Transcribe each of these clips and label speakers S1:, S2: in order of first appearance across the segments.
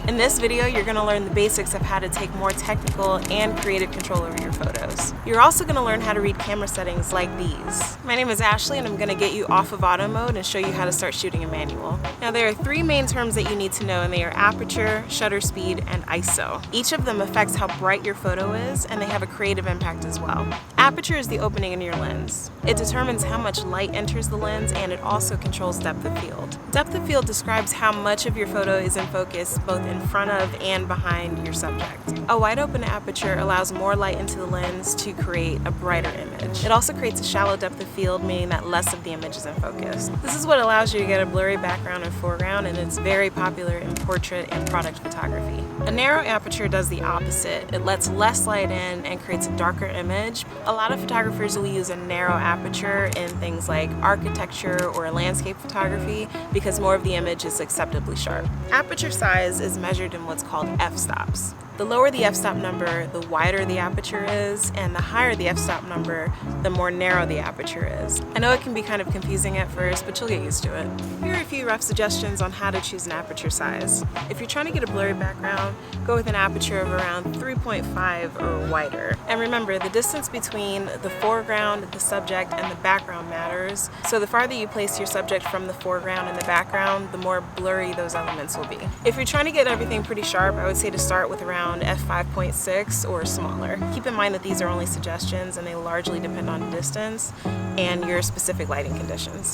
S1: In this video, you're going to learn the basics of how to take more technical and creative control over your photos. You're also going to learn how to read camera settings like these. My name is Ashley and I'm going to get you off of auto mode and show you how to start shooting in manual. Now there are three main terms that you need to know, and they are aperture, shutter speed, and ISO. Each of them affects how bright your photo is, and they have a creative impact as well. Aperture is the opening in your lens. It determines how much light enters the lens, and it also controls depth of field. Depth of field describes how much of your photo is in focus both in front of and behind your subject. A wide open aperture allows more light into the lens to create a brighter image. It also creates a shallow depth of field, meaning that less of the image is in focus. This is what allows you to get a blurry background and foreground, and it's very popular in portrait and product photography. A narrow aperture does the opposite. It lets less light in and creates a darker image. A lot of photographers will use a narrow aperture in things like architecture or landscape photography because more of the image is acceptably sharp. Aperture size is measured in what's called f-stops. The lower the f-stop number, the wider the aperture is, and the higher the f-stop number, the more narrow the aperture is. I know it can be kind of confusing at first, but you'll get used to it. Here are a few rough suggestions on how to choose an aperture size. If you're trying to get a blurry background, go with an aperture of around 3.5 or wider. And remember, the distance between the foreground, the subject, and the background matters. So the farther you place your subject from the foreground and the background, the more blurry those elements will be. If you're trying to get everything pretty sharp, I would say to start with around f5.6 or smaller. Keep in mind that these are only suggestions and they largely depend on distance and your specific lighting conditions.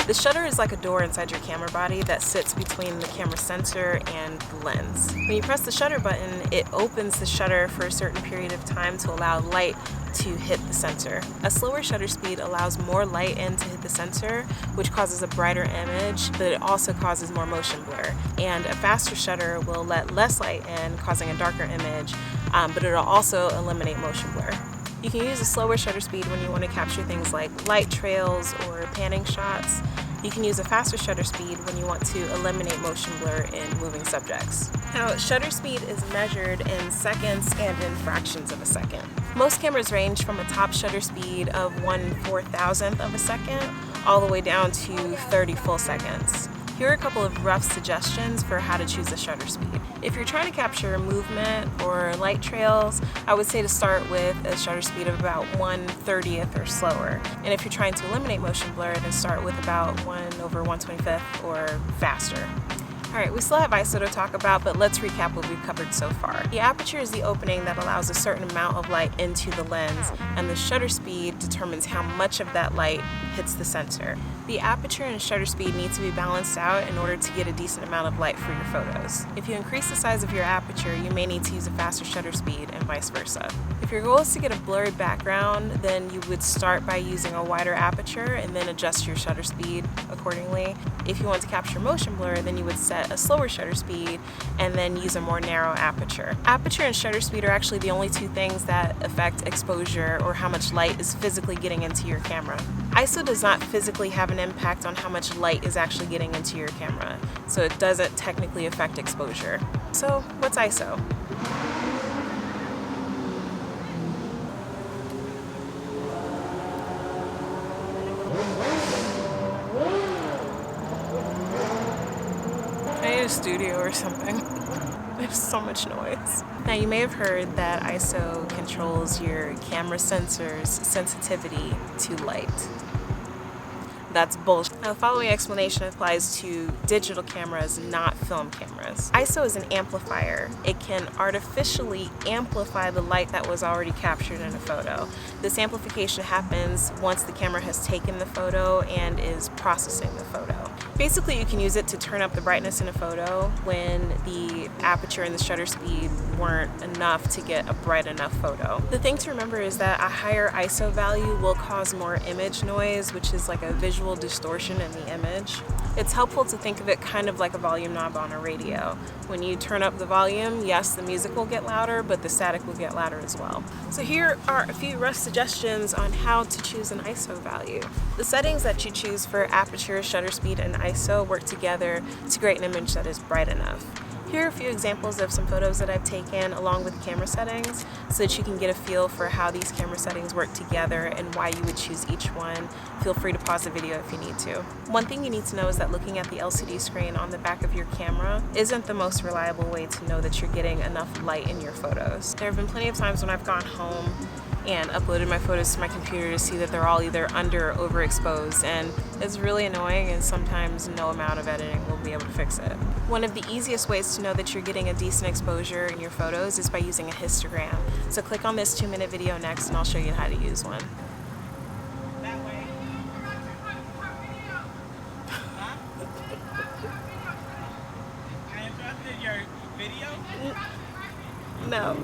S1: The shutter is like a door inside your camera body that sits between the camera sensor and the lens. When you press the shutter button, it opens the shutter for a certain period of time to allow light to hit the sensor. A slower shutter speed allows more light in to hit the sensor, which causes a brighter image, but it also causes more motion blur. And a faster shutter will let less light in, causing a darker image, but it'll also eliminate motion blur. You can use a slower shutter speed when you want to capture things like light trails or panning shots. You can use a faster shutter speed when you want to eliminate motion blur in moving subjects. Now, shutter speed is measured in seconds and in fractions of a second. Most cameras range from a top shutter speed of 1/4000th of a second all the way down to 30 full seconds. Here are a couple of rough suggestions for how to choose a shutter speed. If you're trying to capture movement or light trails, I would say to start with a shutter speed of about 1/30th or slower. And if you're trying to eliminate motion blur, then start with about 1/125th or faster. Alright, we still have ISO to talk about, but let's recap what we've covered so far. The aperture is the opening that allows a certain amount of light into the lens, and the shutter speed determines how much of that light hits the sensor. The aperture and shutter speed need to be balanced out in order to get a decent amount of light for your photos. If you increase the size of your aperture, you may need to use a faster shutter speed and vice versa. If your goal is to get a blurry background, then you would start by using a wider aperture and then adjust your shutter speed accordingly. If you want to capture motion blur, then you would set a slower shutter speed and then use a more narrow aperture. Aperture and shutter speed are actually the only two things that affect exposure or how much light is physically getting into your camera. ISO does not physically have an impact on how much light is actually getting into your camera, so it doesn't technically affect exposure. So, what's ISO? I need a studio or something. There's so much noise. Now you may have heard that ISO controls your camera sensor's sensitivity to light. That's bullshit. Now, the following explanation applies to digital cameras, not film cameras. ISO is an amplifier. It can artificially amplify the light that was already captured in a photo. This amplification happens once the camera has taken the photo and is processing the photo. Basically, you can use it to turn up the brightness in a photo when the aperture and the shutter speed weren't enough to get a bright enough photo. The thing to remember is that a higher ISO value will cause more image noise, which is like a visual distortion in the image. It's helpful to think of it kind of like a volume knob on a radio. When you turn up the volume, yes, the music will get louder, but the static will get louder as well. So here are a few rough suggestions on how to choose an ISO value. The settings that you choose for aperture, shutter speed, and ISO work together to create an image that is bright enough. Here are a few examples of some photos that I've taken along with camera settings so that you can get a feel for how these camera settings work together and why you would choose each one. Feel free to pause the video if you need to. One thing you need to know is that looking at the LCD screen on the back of your camera isn't the most reliable way to know that you're getting enough light in your photos. There have been plenty of times when I've gone home and uploaded my photos to my computer to see that they're all either under or overexposed, and it's really annoying, and sometimes no amount of editing will be able to fix it. One of the easiest ways to know that you're getting a decent exposure in your photos is by using a histogram. So click on this 2-minute video next and I'll show you how to use one.
S2: That way. I interrupted your video?
S1: No.